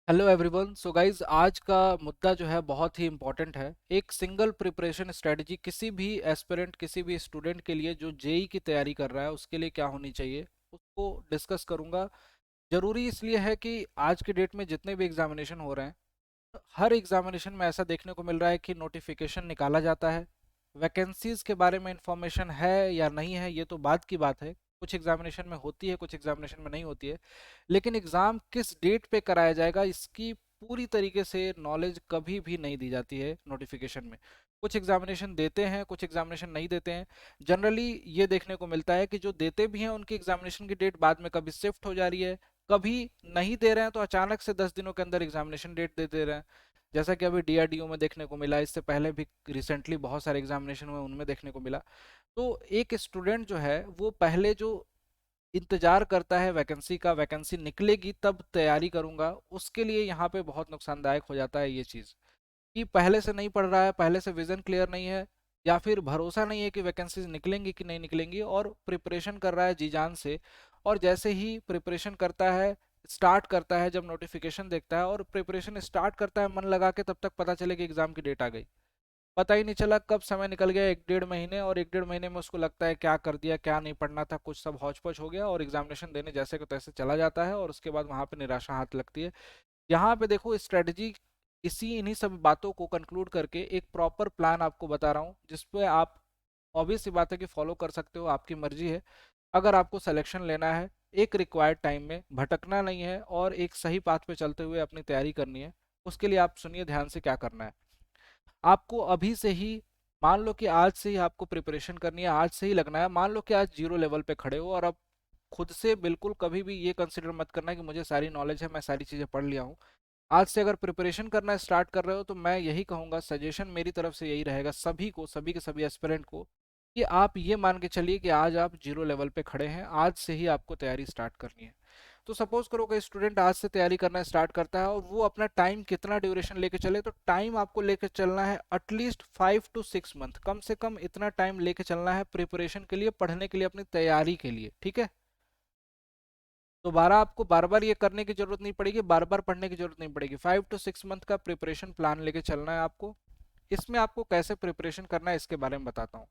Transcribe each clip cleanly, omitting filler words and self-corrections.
Hello everyone. So guys, आज का मुद्दा जो है बहुत ही इम्पोर्टेंट है। एक सिंगल प्रिपरेशन स्ट्रेटजी किसी भी एस्पिरेंट, किसी भी स्टूडेंट के लिए जो जेई की तैयारी कर रहा है उसके लिए क्या होनी चाहिए, उसको डिस्कस करूंगा। ज़रूरी इसलिए है कि आज के डेट में जितने भी एग्जामिनेशन हो रहे हैं, हर एग्जामिनेशन में ऐसा देखने को मिल रहा है कि नोटिफिकेशन निकाला जाता है। वैकेंसीज के बारे में इंफॉर्मेशन है या नहीं है ये तो बाद की बात है। कुछ एग्जामिनेशन में होती है, कुछ एग्जामिनेशन में नहीं होती है। लेकिन एग्ज़ाम किस डेट पे कराया जाएगा इसकी पूरी तरीके से नॉलेज कभी भी नहीं दी जाती है नोटिफिकेशन में। कुछ एग्जामिनेशन देते हैं, कुछ एग्जामिनेशन नहीं देते हैं। जनरली ये देखने को मिलता है कि जो देते भी हैं उनकी एग्जामिनेशन की डेट बाद में कभी शिफ्ट हो जा रही है, कभी नहीं दे रहे हैं तो अचानक से 10 दिनों के अंदर एग्जामिनेशन डेट दे दे रहे हैं। जैसा कि अभी डीआरडीओ में देखने को मिला, इससे पहले भी रिसेंटली बहुत सारे एग्जामिनेशन हुए उनमें देखने को मिला। तो एक स्टूडेंट जो है वो पहले जो इंतजार करता है वैकेंसी का, वैकेंसी निकलेगी तब तैयारी करूंगा, उसके लिए यहाँ पे बहुत नुकसानदायक हो जाता है ये चीज़ कि पहले से नहीं पढ़ रहा है, पहले से विजन क्लियर नहीं है, या फिर भरोसा नहीं है कि वैकेंसीज निकलेंगी कि नहीं निकलेंगी, और प्रिपरेशन कर रहा है जी जान से। और जैसे ही प्रिपरेशन करता है, स्टार्ट करता है, जब नोटिफिकेशन देखता है और प्रिपरेशन स्टार्ट करता है मन लगा के, तब तक पता चले कि एग्जाम की डेट आ गई। पता ही नहीं चला कब समय निकल गया, 1 डेढ़ महीने, और 1 डेढ़ महीने में उसको लगता है क्या कर दिया, क्या नहीं पढ़ना था, कुछ सब हौच पौच हो गया और एग्जामिनेशन देने जैसे को तैसे चला जाता है, और उसके बाद वहां पे निराशा हाथ लगती है। यहाँ पे देखो स्ट्रेटजी, इसी इन्हीं सब बातों को कंक्लूड करके एक प्रॉपर प्लान आपको बता रहा हूँ जिसपे आप ऑब्वियस सी बात है कि फॉलो कर सकते हो, आपकी मर्जी है। अगर आपको सिलेक्शन लेना है, एक रिक्वायर्ड टाइम में भटकना नहीं है और एक सही पाथ पे चलते हुए अपनी तैयारी करनी है, उसके लिए आप सुनिए ध्यान से क्या करना है। आपको अभी से ही, मान लो कि आज से ही आपको प्रिपरेशन करनी है, आज से ही लगना है। मान लो कि आज जीरो लेवल पे खड़े हो और अब खुद से बिल्कुल कभी भी ये कंसिडर मत करना कि मुझे सारी नॉलेज है, मैं सारी चीज़ें पढ़ लिया हूँ। आज से अगर प्रिपरेशन करना स्टार्ट कर रहे हो तो मैं यही कहूँगा, सजेशन मेरी तरफ से यही रहेगा सभी को, सभी के सभी एस्पिरेंट को, कि आप ये मान के चलिए कि आज आप जीरो लेवल पे खड़े हैं, आज से ही आपको तैयारी स्टार्ट करनी है। तो सपोज करो कि स्टूडेंट आज से तैयारी करना स्टार्ट करता है और वो अपना टाइम कितना ड्यूरेशन लेके चले, तो टाइम आपको लेके चलना है एटलीस्ट 5 to 6 मंथ, कम से कम इतना टाइम लेके चलना है प्रिपरेशन के लिए, पढ़ने के लिए, अपनी तैयारी के लिए, ठीक है। दोबारा आपको बार बार ये करने की जरूरत नहीं पड़ेगी, बार बार पढ़ने की जरूरत नहीं पड़ेगी। 5 to 6 मंथ का प्रिपरेशन प्लान लेके चलना है आपको। इसमें आपको कैसे प्रिपरेशन करना है इसके बारे में बताता हूँ।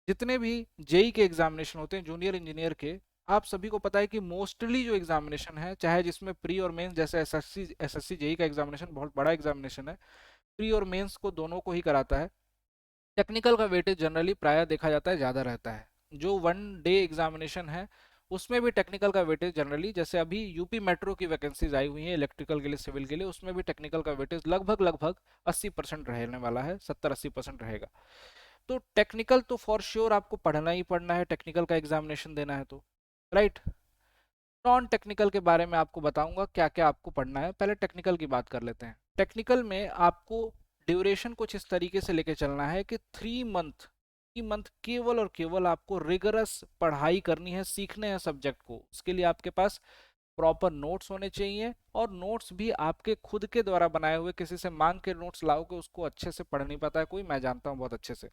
जितने भी जेई के एग्जामिनेशन होते हैं, जूनियर इंजीनियर के, आप सभी को पता है कि मोस्टली जो एग्जामिनेशन है, चाहे जिसमें प्री और मेंस, जैसे एसएससी जेई का एग्जामिनेशन बहुत बड़ा एग्जामिनेशन है, प्री और मेंस को दोनों को ही कराता है। टेक्निकल का वेटेज जनरली प्राय देखा जाता है ज़्यादा रहता है। जो 1 डे एग्जामिनेशन है उसमें भी टेक्निकल का वेटेज जनरली, जैसे अभी यूपी मेट्रो की वैकेंसीज आई हुई हैं इलेक्ट्रिकल के लिए, सिविल के लिए, उसमें भी टेक्निकल का वेटेज लगभग लगभग 80% रहने वाला है, 70-80% रहेगा। तो टेक्निकल तो फॉर श्योर आपको पढ़ना ही पढ़ना है, टेक्निकल का एग्जामिनेशन देना है तो, राइट। नॉन टेक्निकल के बारे में आपको बताऊंगा क्या क्या आपको पढ़ना है। पहले टेक्निकल की बात कर लेते हैं। टेक्निकल में आपको ड्यूरेशन कुछ इस तरीके से लेके चलना है कि 3 मंथ केवल और केवल आपको रिगरस पढ़ाई करनी है, सीखने हैं सब्जेक्ट को। उसके लिए आपके पास प्रॉपर नोट्स होने चाहिए, और नोट्स भी आपके खुद के द्वारा बनाए हुए, किसी से मांग के नोट्स लाओगे उसको अच्छे से पढ़ नहीं पाता है कोई, मैं जानता हूँ बहुत अच्छे से।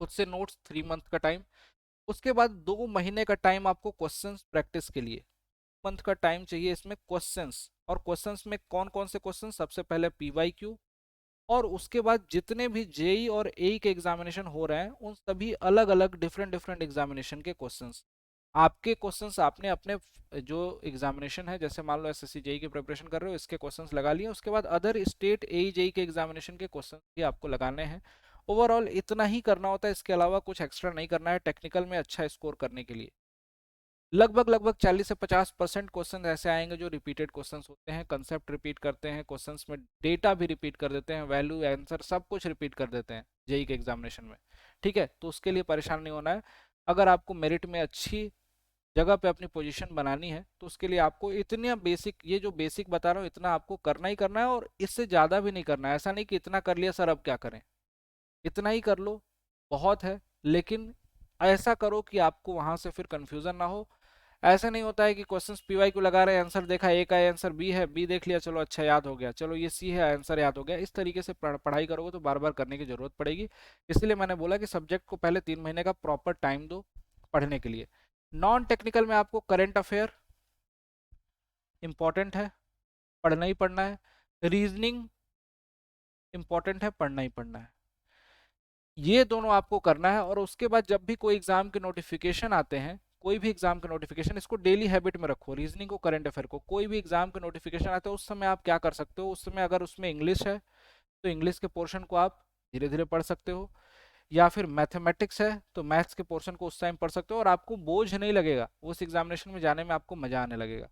खुद से नोट्स, 3 मंथ का टाइम। उसके बाद 2 महीने का टाइम आपको क्वेश्चंस प्रैक्टिस के लिए, मंथ का टाइम चाहिए इसमें क्वेश्चंस। और क्वेश्चंस में कौन कौन से क्वेश्चन, सबसे पहले पीवाईक्यू, और उसके बाद जितने भी जेई और एई के एग्जामिनेशन हो रहे हैं उन सभी अलग अलग डिफरेंट डिफरेंट एग्जामिनेशन के क्वेश्चंस। आपके क्वेश्चंस आपने अपने जो एग्जामिनेशन है, जैसे मान लो एसएससी जेई की प्रिपरेशन कर रहे हो, इसके क्वेश्चंस लगा लिए, उसके बाद अदर स्टेट एई जेई के एग्जामिनेशन के क्वेश्चंस भी आपको लगाने हैं। ओवरऑल इतना ही करना होता है, इसके अलावा कुछ एक्स्ट्रा नहीं करना है टेक्निकल में अच्छा स्कोर करने के लिए। लगभग लगभग 40 से 50% क्वेश्चन ऐसे आएंगे जो रिपीटेड क्वेश्चंस होते हैं, कंसेप्ट रिपीट करते हैं क्वेश्चंस में, डेटा भी रिपीट कर देते हैं, वैल्यू आंसर सब कुछ रिपीट कर देते हैं जेई के एग्जामिनेशन में। ठीक है, तो उसके लिए परेशान नहीं होना है। अगर आपको मेरिट में अच्छी जगह पे अपनी पोजीशन बनानी है तो उसके लिए आपको इतने बेसिक, ये जो बेसिक बता रहा हूँ इतना आपको करना ही करना है, और इससे ज़्यादा भी नहीं करना है। ऐसा नहीं कि इतना कर लिया सर अब क्या करें, इतना ही कर लो, बहुत है। लेकिन ऐसा करो कि आपको वहां से फिर कंफ्यूजन ना हो। ऐसा नहीं होता है कि क्वेश्चंस पीवाई को लगा रहे हैं, आंसर देखा ए का आंसर बी है, बी देख लिया, चलो अच्छा याद हो गया, चलो ये सी है आंसर याद हो गया। इस तरीके से पढ़ाई करोगे तो बार बार करने की जरूरत पड़ेगी। इसलिए मैंने बोला कि सब्जेक्ट को पहले 3 महीने का प्रॉपर टाइम दो पढ़ने के लिए। नॉन टेक्निकल में आपको करंट अफेयर इंपॉर्टेंट है, पढ़ना ही पढ़ना है। रीजनिंग इंपॉर्टेंट है, पढ़ना ही पढ़ना है। ये दोनों आपको करना है। और उसके बाद जब भी कोई एग्जाम के नोटिफिकेशन आते हैं, कोई भी एग्जाम के नोटिफिकेशन, इसको डेली हैबिट में रखो, रीजनिंग को, करंट अफेयर को, कोई भी एग्जाम के नोटिफिकेशन आते हैं उस समय आप क्या कर सकते हो, उस समय अगर उसमें इंग्लिश है तो इंग्लिश के पोर्शन को आप धीरे धीरे पढ़ सकते हो, या फिर मैथमेटिक्स है तो मैथ्स के पोर्शन को उस टाइम पढ़ सकते हो, और आपको बोझ नहीं लगेगा, उस एग्जामिनेशन में जाने में आपको मजा आने लगेगा।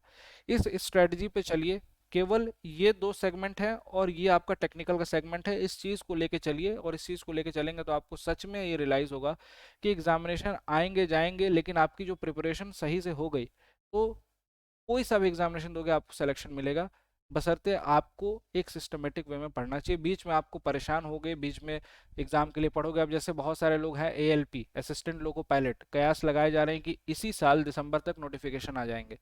इस स्ट्रेटजी पे चलिए। केवल ये दो सेगमेंट है और ये आपका टेक्निकल का सेगमेंट है, इस चीज़ को लेके चलिए, और इस चीज़ को लेके चलेंगे तो आपको सच में ये रियलाइज़ होगा कि एग्जामिनेशन आएंगे जाएंगे, लेकिन आपकी जो प्रिपरेशन सही से हो गई तो कोई सा भी एग्जामिनेशन दोगे आपको सिलेक्शन मिलेगा। बशर्ते आपको एक सिस्टमेटिक वे में पढ़ना चाहिए। बीच में आपको परेशान हो गए, बीच में एग्जाम के लिए पढ़ोगे, अब जैसे बहुत सारे लोग हैं एएलपी, असिस्टेंट लोको पायलट, कयास लगाए जा रहे हैं कि इसी साल दिसंबर तक नोटिफिकेशन आ जाएंगे।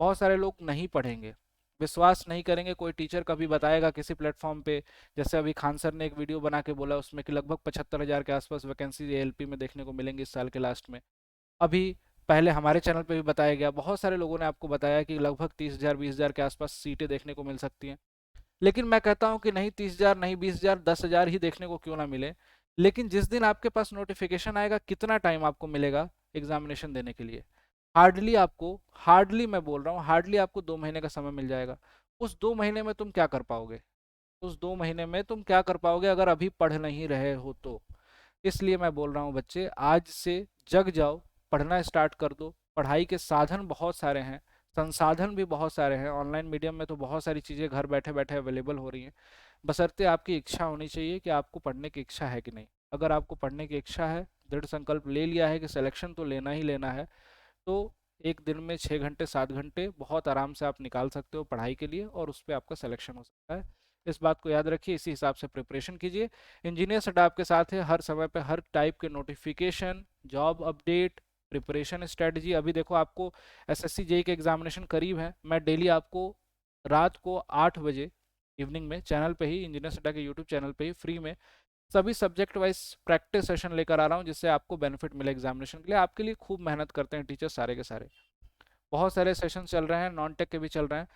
बहुत सारे लोग नहीं पढ़ेंगे, विश्वास नहीं करेंगे, कोई टीचर कभी बताएगा किसी प्लेटफॉर्म पे, जैसे अभी खान सर ने एक वीडियो बना के बोला उसमें कि लगभग 75,000 के आसपास वैकेंसी एएलपी में देखने को मिलेंगी इस साल के लास्ट में। अभी पहले हमारे चैनल पे भी बताया गया, बहुत सारे लोगों ने आपको बताया कि लगभग 30,000 20,000 के आसपास सीटें देखने को मिल सकती हैं। लेकिन मैं कहता हूं कि नहीं 30,000 नहीं 20,000, 10,000 ही देखने को क्यों ना मिले, लेकिन जिस दिन आपके पास नोटिफिकेशन आएगा कितना टाइम आपको मिलेगा एग्जामिनेशन देने के लिए? हार्डली आपको, हार्डली मैं बोल रहा हूँ, हार्डली आपको 2 महीने का समय मिल जाएगा। उस 2 महीने में तुम क्या कर पाओगे? उस 2 महीने में तुम क्या कर पाओगे अगर अभी पढ़ नहीं रहे हो तो? इसलिए मैं बोल रहा हूँ बच्चे, आज से जग जाओ, पढ़ना स्टार्ट कर दो। पढ़ाई के साधन बहुत सारे हैं, संसाधन भी बहुत सारे हैं, ऑनलाइन मीडियम में तो बहुत सारी चीज़ें घर बैठे बैठे अवेलेबल हो रही हैं। बशर्ते आपकी इच्छा होनी चाहिए कि आपको पढ़ने की इच्छा है कि नहीं। अगर आपको पढ़ने की इच्छा है, दृढ़ संकल्प ले लिया है कि सिलेक्शन तो लेना ही लेना है, तो एक दिन में 6 घंटे 7 घंटे बहुत आराम से आप निकाल सकते हो पढ़ाई के लिए, और उस पर आपका सिलेक्शन हो सकता है। इस बात को याद रखिए, इसी हिसाब से प्रिपरेशन कीजिए। इंजीनियर सेट आपके साथ है, हर समय पे हर टाइप के notification, job update, preparation strategy. अभी देखो आपको एसएससी जेई के एग्जामिनेशन करीब है, मैं डेली आपको रात को 8 बजे इवनिंग में चैनल पे ही, इंजीनियर सेटा के यूट्यूब चैनल पे ही फ्री में सभी सब्जेक्ट वाइज प्रैक्टिस सेशन लेकर आ रहा हूँ, जिससे आपको बेनिफिट मिले एग्जामिनेशन के लिए। आपके लिए खूब मेहनत करते हैं टीचर सारे के सारे। बहुत सारे सेशन चल रहे हैं, नॉन टेक के भी चल रहे हैं।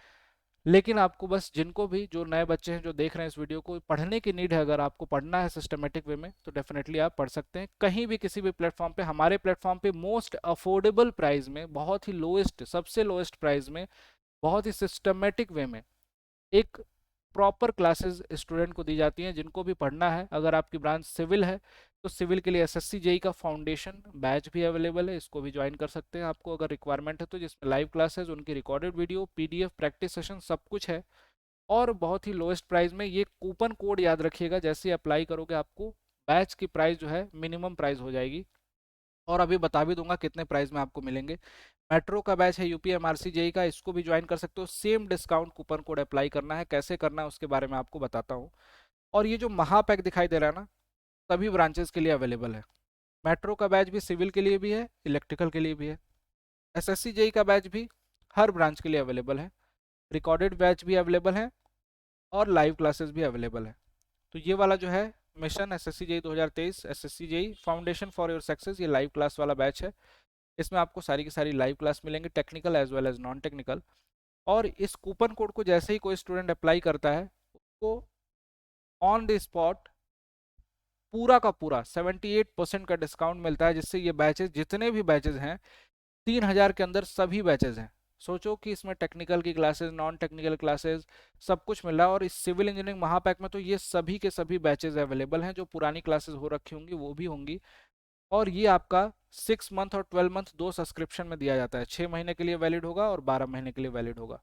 लेकिन आपको बस, जिनको भी, जो नए बच्चे हैं जो देख रहे हैं इस वीडियो को, पढ़ने की नीड है, अगर आपको पढ़ना है सिस्टमेटिक वे में तो डेफिनेटली आप पढ़ सकते हैं कहीं भी किसी भी प्लेटफॉर्म पे। हमारे प्लेटफॉर्म पे मोस्ट अफोर्डेबल प्राइस में, बहुत ही लोएस्ट, सबसे लोएस्ट प्राइस में, बहुत ही सिस्टमेटिक वे में एक प्रॉपर क्लासेस स्टूडेंट को दी जाती हैं जिनको भी पढ़ना है। अगर आपकी ब्रांच सिविल है तो सिविल के लिए एसएससी जेई का फाउंडेशन बैच भी अवेलेबल है, इसको भी ज्वाइन कर सकते हैं आपको अगर रिक्वायरमेंट है तो, जिसमें लाइव क्लासेस, उनकी recorded video, PDF, practice session सब कुछ है। और बहुत ही लोएस्ट प्राइस में, ये कूपन कोड याद रखिएगा, जैसे अप्लाई करोगे आपको बैच की प्राइस जो है मिनिमम प्राइस हो जाएगी। और अभी बता भी दूंगा कितने प्राइस में आपको मिलेंगे। मेट्रो का बैच है यूपीएमआरसी जेई का, इसको भी ज्वाइन कर सकते हो। Same discount coupon code apply करना है, कैसे करना है उसके बारे में आपको बताता हूँ। और ये जो महापैक दिखाई दे रहा है ना, सभी ब्रांचेस के लिए अवेलेबल है। मेट्रो का बैच भी सिविल के लिए भी है, इलेक्ट्रिकल के लिए भी है। एसएससी जेई का बैच भी हर ब्रांच के लिए अवेलेबल है। रिकॉर्डेड बैच भी अवेलेबल है और लाइव क्लासेस भी अवेलेबल है। तो ये वाला जो है mission SSC JE 2023, SSC JE foundation for your success, ये लाइव क्लास वाला बैच है। इसमें आपको सारी की सारी लाइव क्लास मिलेंगे, technical as well as non technical. और इस कूपन कोड को जैसे ही कोई स्टूडेंट अप्लाई करता है, उसको ऑन द स्पॉट पूरा का पूरा 78% का डिस्काउंट मिलता है, जिससे ये बैचेस, जितने भी बैचेस हैं, 3,000 के अंदर सभी बैचेस हैं। सोचो कि इसमें टेक्निकल की क्लासेस, नॉन टेक्निकल क्लासेस, सब कुछ मिल रहा है। और इस सिविल इंजीनियरिंग महापैक में तो ये सभी के सभी बैचेस अवेलेबल हैं, जो पुरानी क्लासेस हो रखी होंगी वो भी होंगी। और ये आपका 6 मंथ और 12 मंथ दो सब्सक्रिप्शन में दिया जाता है, 6 महीने के लिए वैलिड होगा और 12 महीने के लिए वैलिड होगा।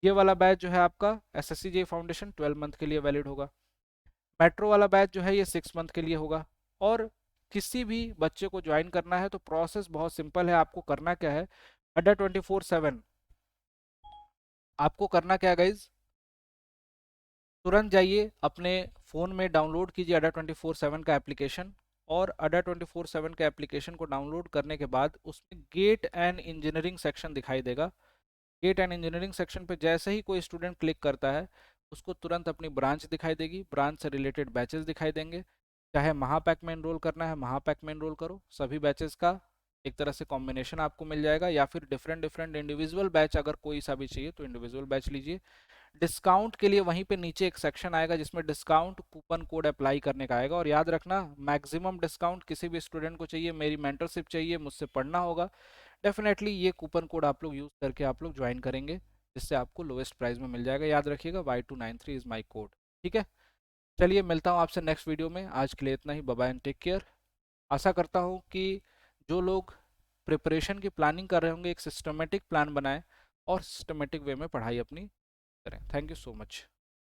ये वाला बैच जो है आपका एसएससी जे फाउंडेशन 12 मंथ के लिए वैलिड होगा। मेट्रो वाला बैच जो है ये 6 मंथ के लिए होगा। और किसी भी बच्चे को ज्वाइन करना है तो प्रोसेस बहुत सिंपल है। आपको करना क्या है, अड्डा 24/7, आपको करना क्या है गाइज, तुरंत जाइए अपने फ़ोन में डाउनलोड कीजिए अड्डा 24/7 का एप्लीकेशन। और अड्डा 24/7 के एप्लीकेशन को डाउनलोड करने के बाद उसमें गेट एंड इंजीनियरिंग सेक्शन दिखाई देगा। गेट एंड इंजीनियरिंग सेक्शन पे जैसे ही कोई स्टूडेंट क्लिक करता है, उसको तुरंत अपनी ब्रांच दिखाई देगी, ब्रांच से रिलेटेड बैचेस दिखाई देंगे। चाहे महापैक में एनरोल करना है महापैक में एनरोल करो, सभी बैचेस का एक तरह से कॉम्बिनेशन आपको मिल जाएगा, या फिर डिफरेंट डिफरेंट इंडिविजुअल बैच अगर कोई सा भी चाहिए तो इंडिविजुअल बैच लीजिए। डिस्काउंट के लिए वहीं पे नीचे एक सेक्शन आएगा जिसमें डिस्काउंट कूपन कोड अप्लाई करने का आएगा। और याद रखना, मैक्सिमम डिस्काउंट किसी भी स्टूडेंट को चाहिए, मेरी मेंटरशिप चाहिए, मुझसे पढ़ना होगा, डेफिनेटली ये कूपन कोड आप लोग यूज़ करके आप लोग ज्वाइन करेंगे, जिससे आपको लोएस्ट प्राइस में मिल जाएगा। याद रखिएगा, Y293 इज़ माई कोड। ठीक है, चलिए मिलता हूँ आपसे नेक्स्ट वीडियो में। आज के लिए इतना ही। Bye bye and take care. आशा करता हूँ कि जो लोग प्रिपरेशन की प्लानिंग कर रहे होंगे, एक सिस्टमेटिक प्लान बनाएं और सिस्टमेटिक वे में पढ़ाई अपनी करें। Thank you so much.